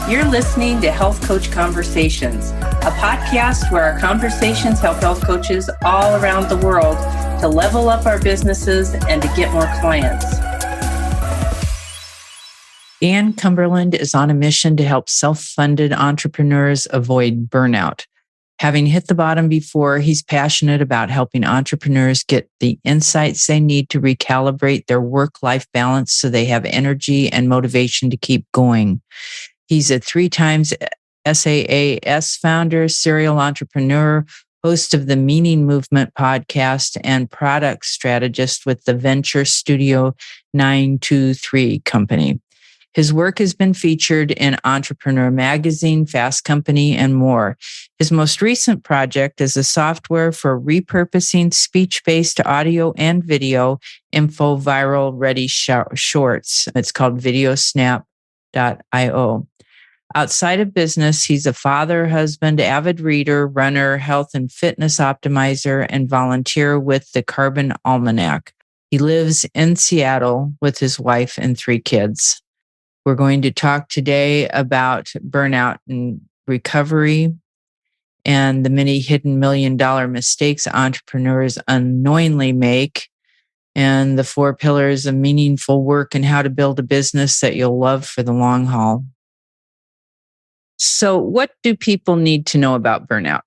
You're listening to Health Coach Conversations, a podcast where our conversations help health coaches all around the world to level up our businesses and to get more clients. Dan Cumberland is on a mission to help self-funded entrepreneurs avoid burnout. Having hit the bottom before, he's passionate about helping entrepreneurs get the insights they need to recalibrate their work-life balance so they have energy and motivation to keep going. He's a 3 times SaaS founder, serial entrepreneur, host of the Meaning Movement podcast, and product strategist with the Venture Studio 923 company. His work has been featured in Entrepreneur Magazine, Fast Company, and more. His most recent project is a software for repurposing speech-based audio and video info viral ready shorts. It's called videosnap.io. Outside of business, he's a father, husband, avid reader, runner, health and fitness optimizer, and volunteer with the Carbon Almanac. He lives in Seattle with his wife and 3 kids. We're going to talk today about burnout and recovery and the many hidden $1 million mistakes entrepreneurs unknowingly make, and the 4 pillars of meaningful work and how to build a business that you'll love for the long haul. So what do people need to know about burnout?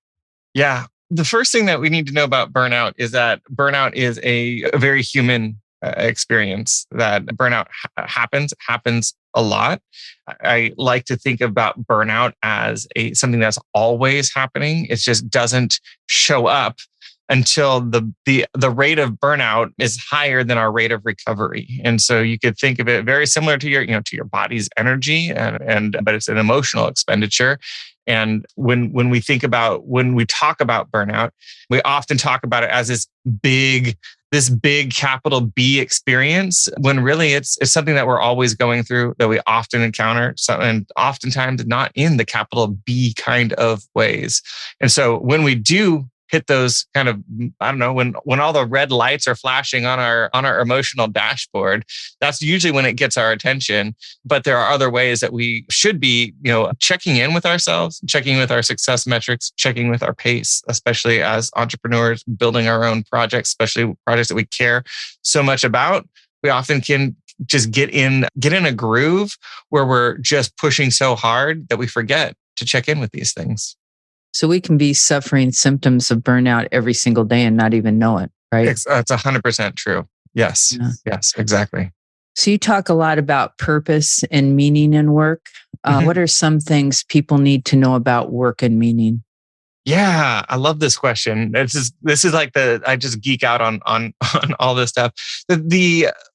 Yeah. The first thing that we need to know about burnout is that burnout is a very human experience. That burnout happens a lot. I like to think about burnout as something that's always happening. It just doesn't show up until the rate of burnout is higher than our rate of recovery. And so you could think of it very similar to your body's energy, but it's an emotional expenditure. And when we talk about burnout, we often talk about it as this big capital B experience, when really it's something that we're always going through, that we often encounter, and oftentimes not in the capital B kind of ways. And so when we do hit those kind of, when all the red lights are flashing on our emotional dashboard, that's usually when it gets our attention. But there are other ways that we should be, checking in with ourselves, checking with our success metrics, checking with our pace, especially as entrepreneurs building our own projects, especially projects that we care so much about. We often can just get in a groove where we're just pushing so hard that we forget to check in with these things. So we can be suffering symptoms of burnout every single day and not even know it, right? It's 100% true. Yes. Yeah. Yes, exactly. So you talk a lot about purpose and meaning in work. What are some things people need to know about work and meaning? Yeah, I love this question. This is like I just geek out on all this stuff.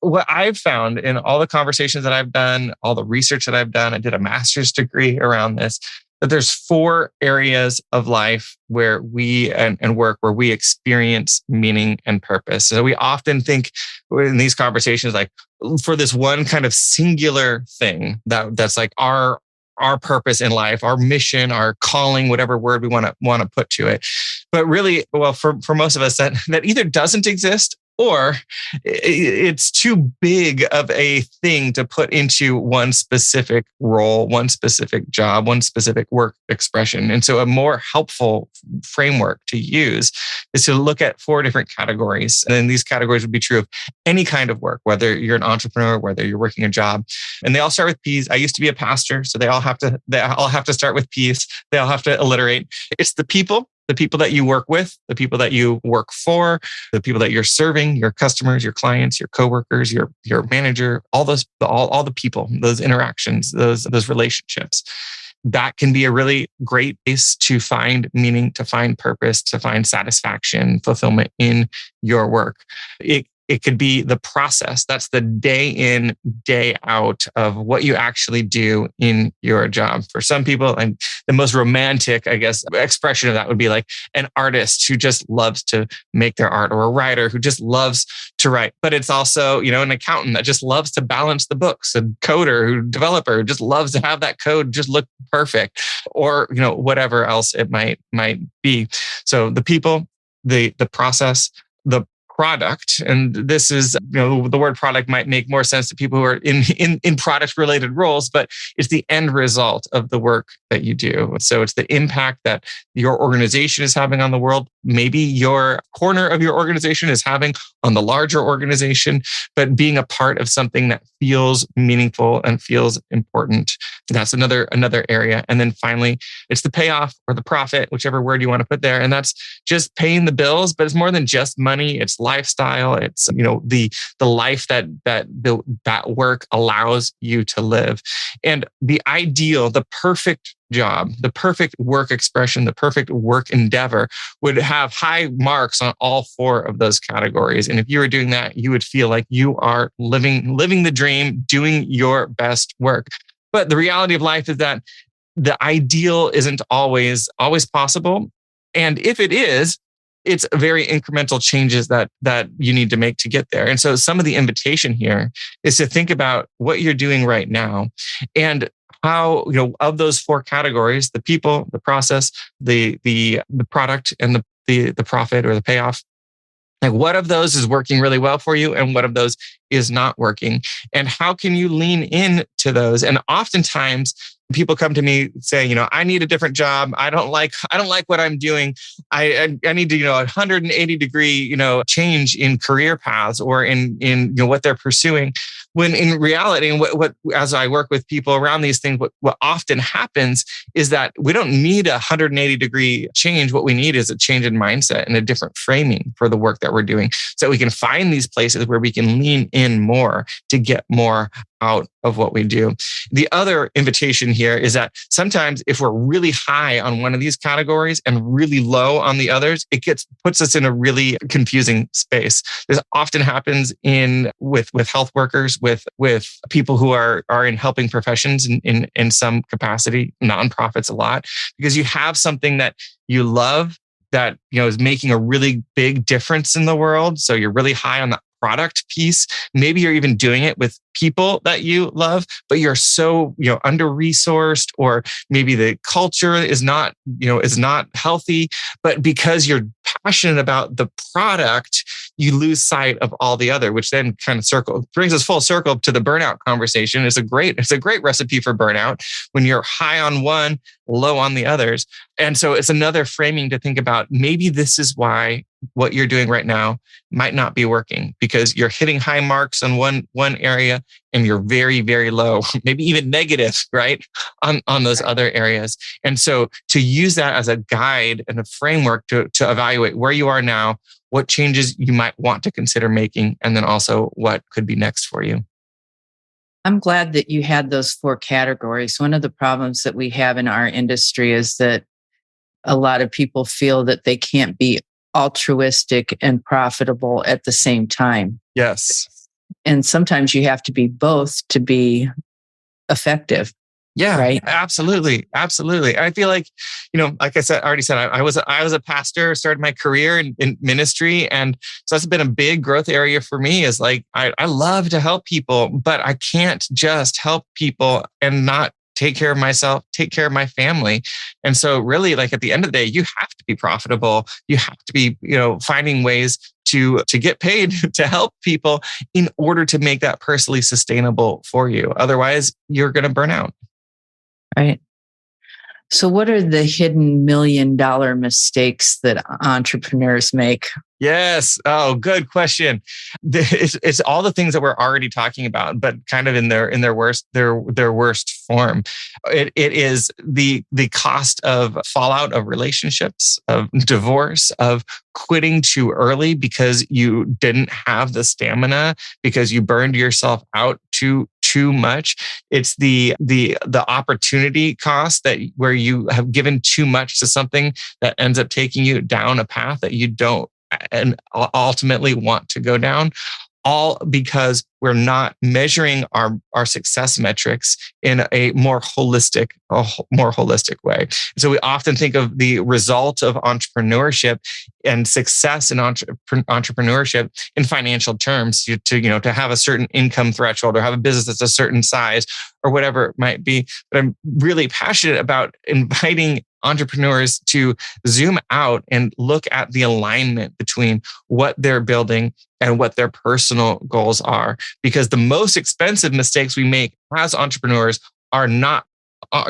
What I've found in all the conversations that I've done, all the research that I've done, I did a master's degree around this, that there's 4 areas of life where we and work where we experience meaning and purpose. So we often think in these conversations, like for this one kind of singular thing that's like our purpose in life, our mission, our calling, whatever word we want to put to it. But really, well, for most of us, that either doesn't exist or it's too big of a thing to put into one specific role, one specific job, one specific work expression. And so a more helpful framework to use is to look at 4 different categories. And then these categories would be true of any kind of work, whether you're an entrepreneur, whether you're working a job. And they all start with P's. I used to be a pastor, so they all have to start with P's. They all have to alliterate. It's the people that you work with, the people that you work for, the people that you're serving, your customers, your clients, your coworkers, your manager, all the people, those interactions, those relationships. That can be a really great place to find meaning, to find purpose, to find satisfaction, fulfillment in your work. It could be the process. That's the day in, day out of what you actually do in your job. For some people, and the most romantic, I guess, expression of that would be like an artist who just loves to make their art, or a writer who just loves to write. But it's also, an accountant that just loves to balance the books, a developer who just loves to have that code just look perfect, or, whatever else it might be. So the people, the process, the product, and this is, the word product might make more sense to people who are in product related roles, but it's the end result of the work that you do. So it's the impact that your organization is having on the world. Maybe your corner of your organization is having on the larger organization, but being a part of something that feels meaningful and feels important. That's another area. And then finally, it's the payoff or the profit, whichever word you want to put there. And that's just paying the bills, but it's more than just money. It's lifestyle. It's, the life that work allows you to live. And the ideal, the perfect job, the perfect work expression, the perfect work endeavor would have high marks on all four of those categories. And if you were doing that, you would feel like you are living the dream, doing your best work. But the reality of life is that the ideal isn't always possible. And if it is, it's very incremental changes that you need to make to get there. And so some of the invitation here is to think about what you're doing right now and how, of those four categories, the people, the process, the product, and the profit or the payoff, like what of those is working really well for you and what of those is not working? And how can you lean into those? And oftentimes people come to me saying, I need a different job. I don't like what I'm doing. I need to, 180 degree, change in career paths or in what they're pursuing. When in reality, and what as I work with people around these things, what often happens is that we don't need a 180 degree change. What we need is a change in mindset and a different framing for the work that we're doing, so that we can find these places where we can lean in more to get more out of what we do. The other invitation here is that sometimes if we're really high on one of these categories and really low on the others, it puts us in a really confusing space. This often happens with health workers, with people who are in helping professions in some capacity, nonprofits a lot, because you have something that you love that is making a really big difference in the world. So you're really high on the product piece. Maybe you're even doing it with people that you love, but you're so, under-resourced, or maybe the culture is not healthy, but because you're passionate about the product, you lose sight of all the other, which then kind of brings us full circle to the burnout conversation. It's a great recipe for burnout when you're high on one, low on the others. And so it's another framing to think about. Maybe this is why what you're doing right now might not be working, because you're hitting high marks on one area and you're very, very low, maybe even negative, right? On those other areas. And so to use that as a guide and a framework to evaluate where you are now, what changes you might want to consider making, and then also what could be next for you. I'm glad that you had those four categories. One of the problems that we have in our industry is that a lot of people feel that they can't be altruistic and profitable at the same time. Yes. And sometimes you have to be both to be effective. Yeah, right. Absolutely. Absolutely. I feel like, like I already said, I was a pastor, started my career in ministry. And so that's been a big growth area for me, is like, I love to help people, but I can't just help people and not take care of myself, take care of my family. And so really, like at the end of the day, you have to be profitable. You have to be, finding ways to get paid to help people in order to make that personally sustainable for you. Otherwise, you're going to burn out. Right. So what are the hidden $1 million mistakes that entrepreneurs make? Yes. Oh, good question. It's all the things that we're already talking about, but kind of in their worst form. It is the cost of fallout of relationships, of divorce, of quitting too early because you didn't have the stamina, because you burned yourself out too much. It's the opportunity cost where you have given too much to something that ends up taking you down a path that you don't and ultimately want to go down, all because we're not measuring our success metrics in a more holistic way. So we often think of the result of entrepreneurship and success in entrepreneurship in financial terms, to have a certain income threshold or have a business that's a certain size or whatever it might be. But I'm really passionate about inviting entrepreneurs to zoom out and look at the alignment between what they're building and what their personal goals are. Because the most expensive mistakes we make as entrepreneurs are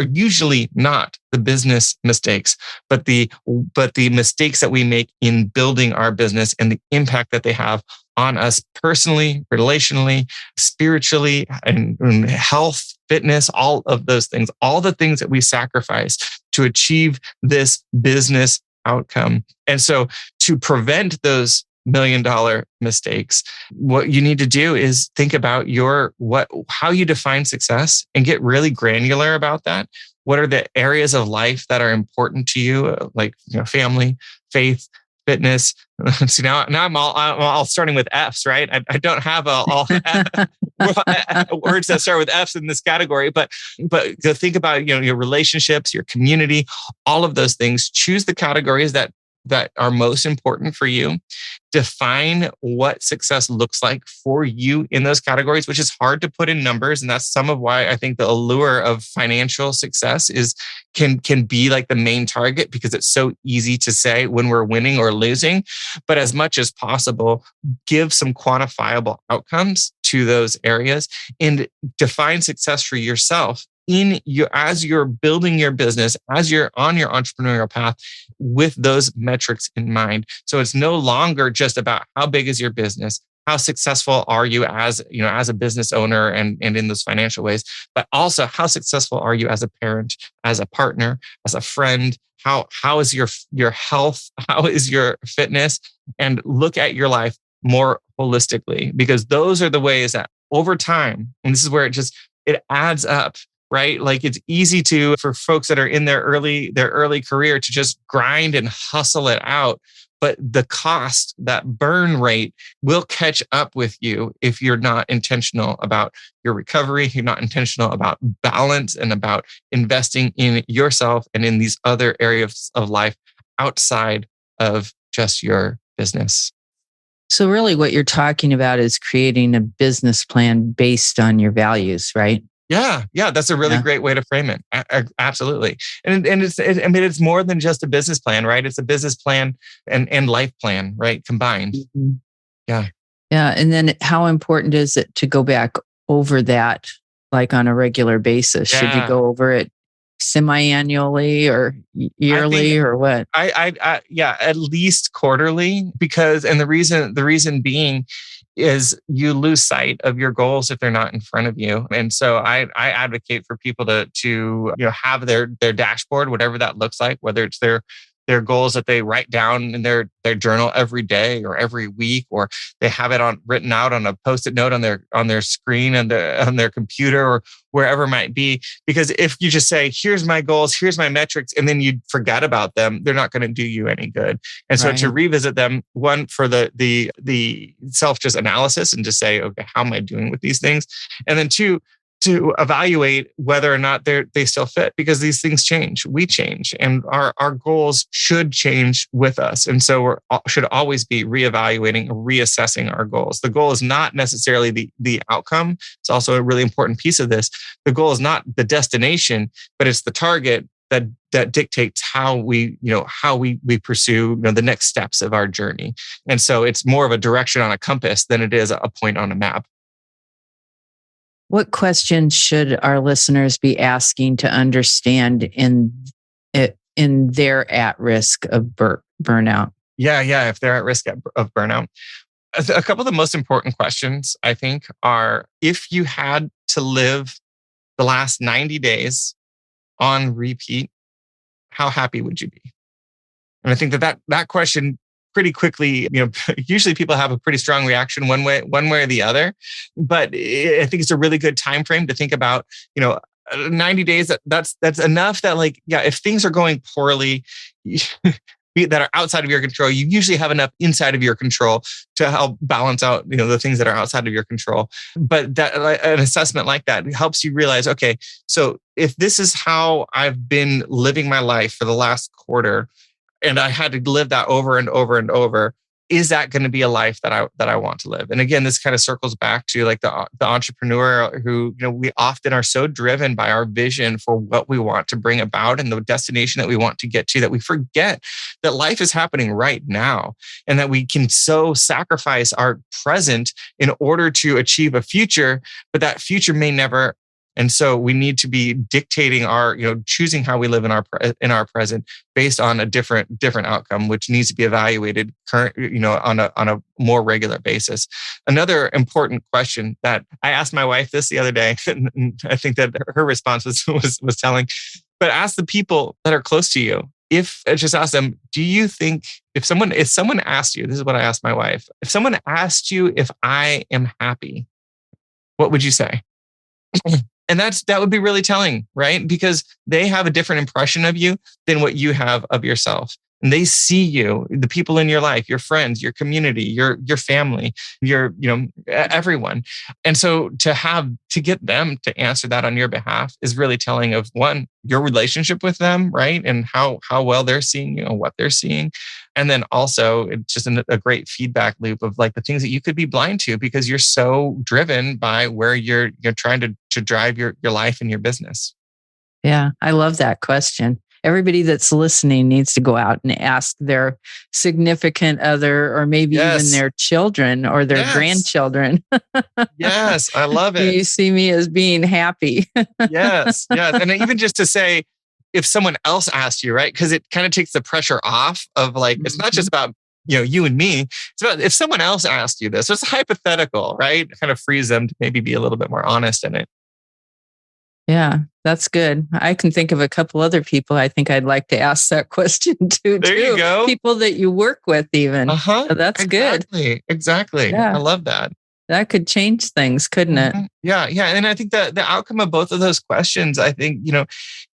usually not the business mistakes, but the mistakes that we make in building our business and the impact that they have on us personally, relationally, spiritually, and health, fitness, all of those things, all the things that we sacrifice to achieve this business outcome. And so to prevent those $1 million mistakes, what you need to do is think about how you define success and get really granular about that. What are the areas of life that are important to you, like family, faith, fitness? So now I'm all starting with F's, right? I don't have all words that start with F's in this category, but go think about your relationships, your community, all of those things. Choose the categories that are most important for you. Define what success looks like for you in those categories, which is hard to put in numbers. And that's some of why I think the allure of financial success can be like the main target, because it's so easy to say when we're winning or losing. But as much as possible, give some quantifiable outcomes to those areas and define success for yourself as you're building your business, as you're on your entrepreneurial path with those metrics in mind. So it's no longer just about how big is your business, how successful are you as a business owner and in those financial ways, but also how successful are you as a parent, as a partner, as a friend? How is your health? How is your fitness? And look at your life more holistically, because those are the ways that over time, and this is where it adds up. Right? Like it's easy for folks that are in their early career to just grind and hustle it out. But the cost, that burn rate, will catch up with you if you're not intentional about your recovery, you're not intentional about balance and about investing in yourself and in these other areas of life outside of just your business. So really what you're talking about is creating a business plan based on your values, right? Yeah, that's a really great way to frame it. Absolutely, and it's more than just a business plan, right? It's a business plan and life plan, right? Combined. Mm-hmm. Yeah. And then how important is it to go back over that, like on a regular basis? Yeah. Should you go over it semi-annually or yearly or what? I at least quarterly, because the reason being is you lose sight of your goals if they're not in front of you. And so I advocate for people to have their dashboard, whatever that looks like, whether it's their goals that they write down in their journal every day or every week, or they have it written out on a Post-it note on their screen and on their computer or wherever it might be. Because if you just say, here's my goals, here's my metrics, and then you forget about them, they're not going to do you any good. And so to revisit them, one, for the self just analysis and just say, okay, how am I doing with these things? And then two, to evaluate whether or not they still fit, because these things change, we change, and our goals should change with us. And so we should always be reevaluating, reassessing our goals. The goal is not necessarily the outcome. It's also a really important piece of this. The goal is not the destination, but it's the target that dictates how we pursue the next steps of our journey. And so it's more of a direction on a compass than it is a point on a map. What questions should our listeners be asking to understand in their at risk of burnout? Yeah. If they're at risk of burnout, a couple of the most important questions, I think, are: if you had to live the last 90 days on repeat, how happy would you be? And I think that question pretty quickly, usually people have a pretty strong reaction one way or the other. But I think it's a really good time frame to think about, 90 days. That's enough that, like, if things are going poorly, that are outside of your control, you usually have enough inside of your control to help balance out, the things that are outside of your control. But that an assessment like that helps you realize, okay, so if this is how I've been living my life for the last quarter, and I had to live that over and over and over, is that going to be a life that I want to live? And again, this kind of circles back to like the entrepreneur who, we often are so driven by our vision for what we want to bring about and the destination that we want to get to, that we forget that life is happening right now, and that we can so sacrifice our present in order to achieve a future, but that future may never. And so we need to be dictating our, choosing how we live in our present based on a different outcome, which needs to be evaluated on a more regular basis. Another important question that I asked my wife this the other day, and I think that her response was telling, but ask the people that are close to you. Just ask them, do you think if someone asked you, this is what I asked my wife, if someone asked you if I am happy, what would you say? And that would be really telling, right? Because they have a different impression of you than what you have of yourself. And they see you, the people in your life, your friends, your community, your family, everyone. And so to get them to answer that on your behalf is really telling of, one, your relationship with them, right? And how well they're seeing you and what they're seeing. And then also it's just a great feedback loop of like the things that you could be blind to because you're so driven by where you're trying to drive your life and your business. Yeah, I love that question. Everybody that's listening needs to go out and ask their significant other, or maybe even their children or their grandchildren. Yes, I love it. Do you see me as being happy? Yes. And even just to say, if someone else asked you, right? Because it kind of takes the pressure off of like, it's not just about you and me. It's about if someone else asked you this, it's hypothetical, right? Kind of frees them to maybe be a little bit more honest in it. Yeah, that's good. I can think of a couple other people I think I'd like to ask that question to. There you go. People that you work with even. So that's good. Exactly. Yeah. I love that. That could change things, couldn't it? Yeah. And I think the outcome of both of those questions, I think,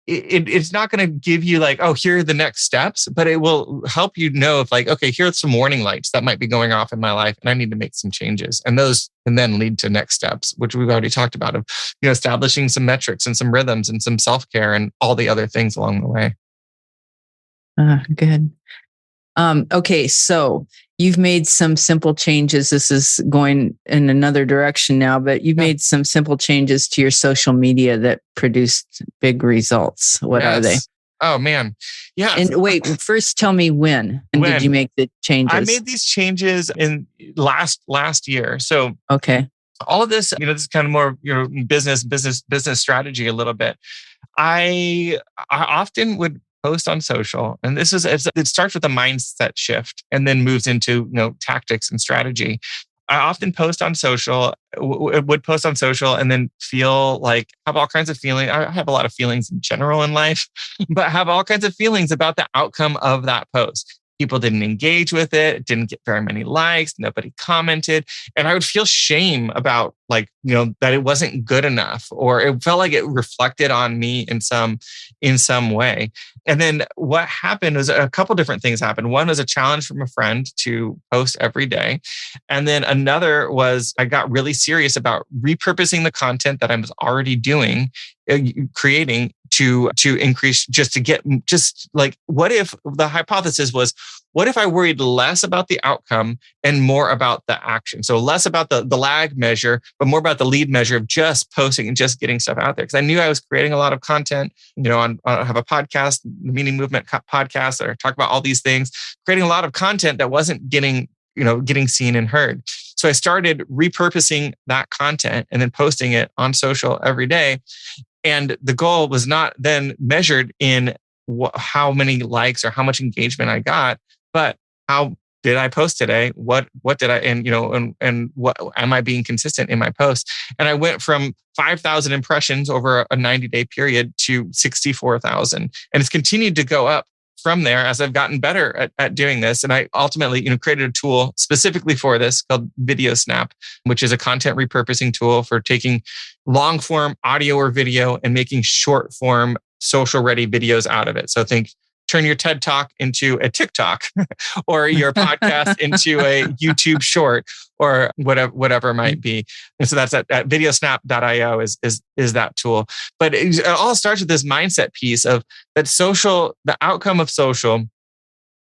it's not going to give you like, oh, here are the next steps, but it will help you know if like, okay, here are some warning lights that might be going off in my life and I need to make some changes. And those can then lead to next steps, which we've already talked about of, establishing some metrics and some rhythms and some self-care and all the other things along the way. Good. Okay. So you've made some simple changes. This is going in another direction now, but you've made some simple changes to your social media that produced big results. What are they? Oh man. Yeah. And wait, first tell me when did you make the changes? I made these changes in last year. So okay. All of this, this is kind of more, business strategy a little bit. I often would post on social, and it starts with a mindset shift and then moves into tactics and strategy. I often post on social, would post on social, and then feel like have all kinds of feelings. I have a lot of feelings in general in life, but have all kinds of feelings about the outcome of that post. People didn't engage with it, didn't get very many likes, nobody commented. And I would feel shame about that it wasn't good enough, or it felt like it reflected on me in some way. And then what happened was a couple different things happened. One was a challenge from a friend to post every day. And then another was I got really serious about repurposing the content that I was already creating to increase, what if the hypothesis was, what if I worried less about the outcome and more about the action? So less about the lag measure, but more about the lead measure of just posting and just getting stuff out there. Because I knew I was creating a lot of content, I have a podcast, the Meaning Movement podcast, that I talk about all these things, creating a lot of content that wasn't getting seen and heard. So I started repurposing that content and then posting it on social every day. And the goal was not then measured in how many likes or how much engagement I got, but how did I post today? What did I, and what am I being consistent in my posts? And I went from 5,000 impressions over a 90-day period to 64,000. And it's continued to go up from there as I've gotten better at doing this. And I ultimately, created a tool specifically for this called Video Snap, which is a content repurposing tool for taking long form audio or video and making short form social ready videos out of it. So turn your TED Talk into a TikTok or your podcast into a YouTube short or whatever it might be. And so that's at videosnap.io is that tool. But it all starts with this mindset piece of that social, the outcome of social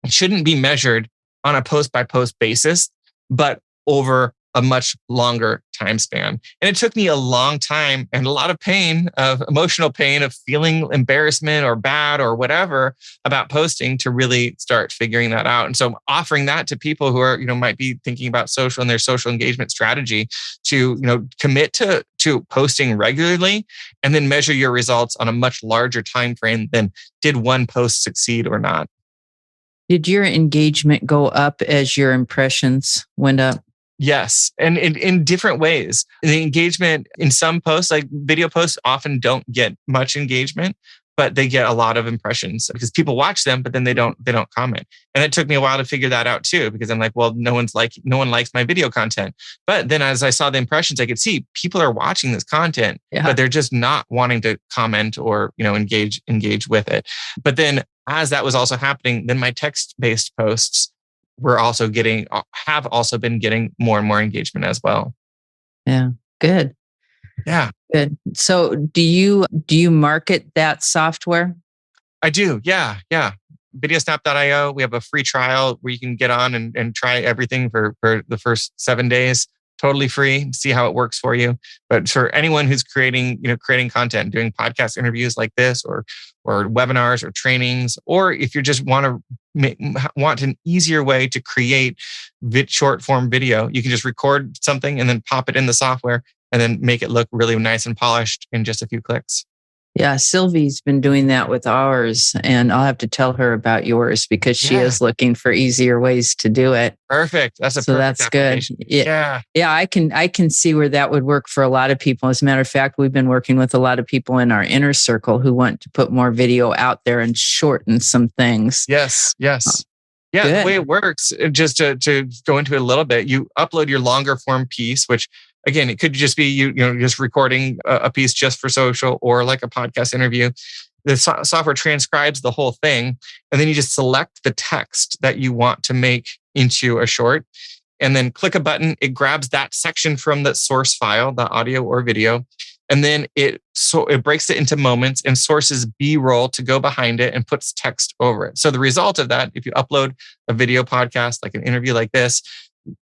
shouldn't be measured on a post by post basis, but over a much longer time span. And it took me a long time and a lot of pain, of emotional pain, of feeling embarrassment or bad or whatever about posting to really start figuring that out. And so offering that to people who are, might be thinking about social and their social engagement strategy to, commit to posting regularly and then measure your results on a much larger time frame than did one post succeed or not. Did your engagement go up as your impressions went up? Yes. And in different ways. The engagement in some posts, like video posts, often don't get much engagement, but they get a lot of impressions because people watch them, but then they don't comment. And it took me a while to figure that out too, because I'm like, well, no one likes my video content. But then as I saw the impressions, I could see people are watching this content, but they're just not wanting to comment or, engage with it. But then as that was also happening, then my text-based posts have also been getting more and more engagement as well. Yeah. Good. Yeah. Good. So do you market that software? I do. Yeah. Yeah. Videosnap.io. We have a free trial where you can get on and try everything for the first 7 days. Totally free. See how it works for you. But for anyone who's creating content, doing podcast interviews like this, or webinars or trainings, or if you just want an easier way to create short form video, you can just record something and then pop it in the software and then make it look really nice and polished in just a few clicks. Yeah, Sylvie's been doing that with ours, and I'll have to tell her about yours because she is looking for easier ways to do it. Perfect. That's good. Yeah. I can see where that would work for a lot of people. As a matter of fact, we've been working with a lot of people in our inner circle who want to put more video out there and shorten some things. Yes. Yeah, good. The way it works, just to go into it a little bit, you upload your longer form piece, which again, it could just be you just recording a piece just for social or like a podcast interview. The software transcribes the whole thing, and then you just select the text that you want to make into a short, and then click a button. It grabs that section from the source file, the audio or video, and then it breaks it into moments and sources B-roll to go behind it and puts text over it. So the result of that, if you upload a video podcast, like an interview like this,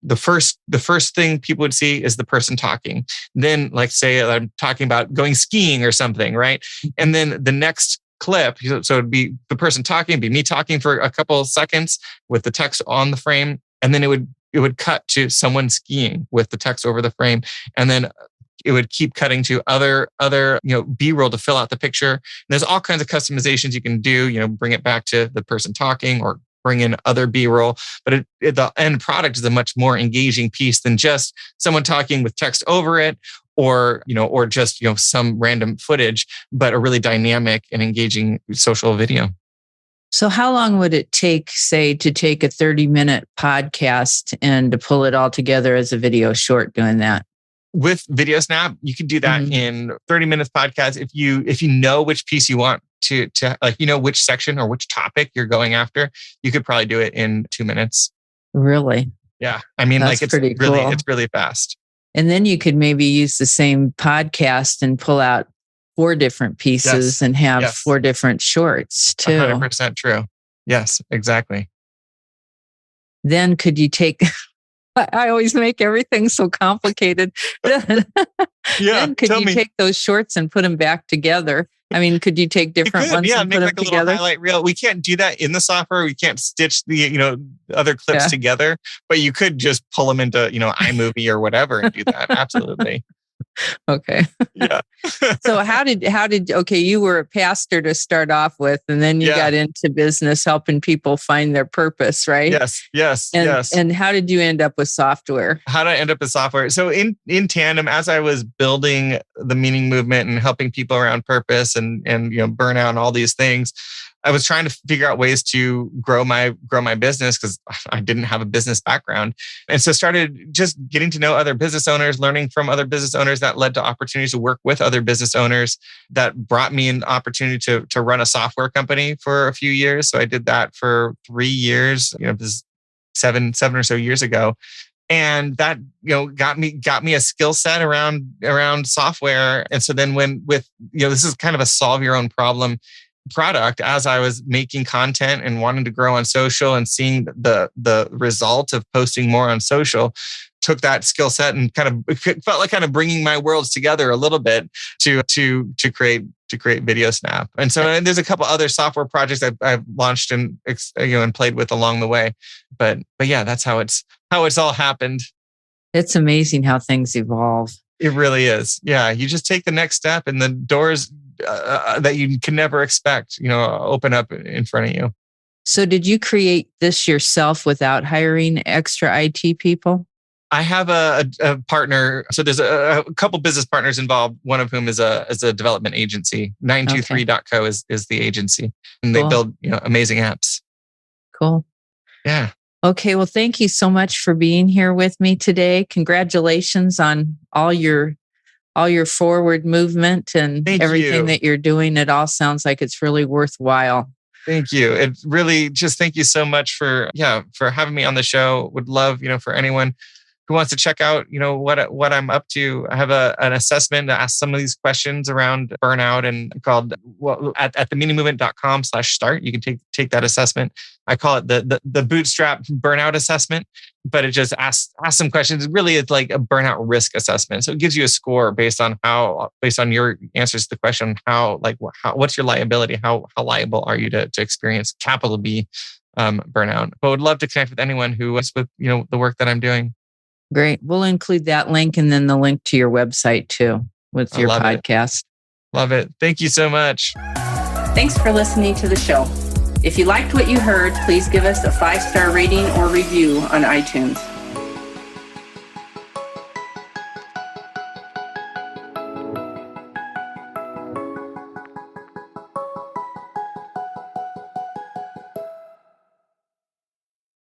the first thing people would see is the person talking. Then, like, say I'm talking about going skiing or something, right? And then the next clip, so it'd be the person talking, it'd be me talking for a couple of seconds with the text on the frame, and then it would cut to someone skiing with the text over the frame, and then it would keep cutting to other B-roll to fill out the picture. And there's all kinds of customizations you can do. Bring it back to the person talking or bring in other B-roll, but the end product is a much more engaging piece than just someone talking with text over it, or just some random footage, but a really dynamic and engaging social video. So how long would it take, say, to take a 30-minute podcast and to pull it all together as a video short doing that? With VideoSnap, you can do that in 30 minutes podcast. If you know which piece you want to which section or which topic you're going after, you could probably do it in 2 minutes. Really? Yeah. I mean, that's pretty cool. It's really fast. And then you could maybe use the same podcast and pull out 4 different pieces and have 4 different shorts too. 100% true. Yes, exactly. Then could you take... I always make everything so complicated. Then could you take those shorts and put them back together? I mean, could you take different ones and put them together? Little highlight reel. We can't do that in the software. We can't stitch the other clips together, but you could just pull them into iMovie or whatever and do that. Absolutely. Okay. Yeah. So how did you were a pastor to start off with, and then you got into business helping people find their purpose, right? Yes. And how did you end up with software? How did I end up with software? So in tandem, as I was building the meaning movement and helping people around purpose and burnout and all these things, I was trying to figure out ways to grow my business because I didn't have a business background. And so started just getting to know other business owners, learning from other business owners. That led to opportunities to work with other business owners. That brought me an opportunity to run a software company for a few years. So I did that for 3 years, this is seven or so years ago. And that, got me a skill set around software. And so then this is kind of a solve your own problem product as I was making content and wanting to grow on social and seeing the result of posting more on social. Took that skill set and it felt like kind of bringing my worlds together a little bit to create Video Snap. And so there's a couple other software projects I've launched and played with along the way. But yeah, that's how it's all happened. It's amazing how things evolve. It really is. Yeah, you just take the next step, and the doors that you can never expect, open up in front of you. So, did you create this yourself without hiring extra IT people? I have a partner. So there's a couple business partners involved. One of whom is a development agency. 923.co is the agency, and they build amazing apps. Cool. Yeah. Okay. Well, thank you so much for being here with me today. Congratulations on all your forward movement and everything that you're doing. It all sounds like it's really worthwhile. Thank you. It really thank you so much for having me on the show. Would love, for anyone who wants to check out, what I'm up to. I have an assessment to ask some of these questions around burnout and called at themeaningmovement.com/start. You can take that assessment. I call it the bootstrap burnout assessment, but it just asks some questions. Really, it's like a burnout risk assessment. So it gives you a score based on your answers to the question, what's your liability? How liable are you to experience capital B burnout? But I would love to connect with anyone who is with the work that I'm doing. Great. We'll include that link and then the link to your website too with your podcast. Love it. Thank you so much. Thanks for listening to the show. If you liked what you heard, please give us a 5-star rating or review on iTunes.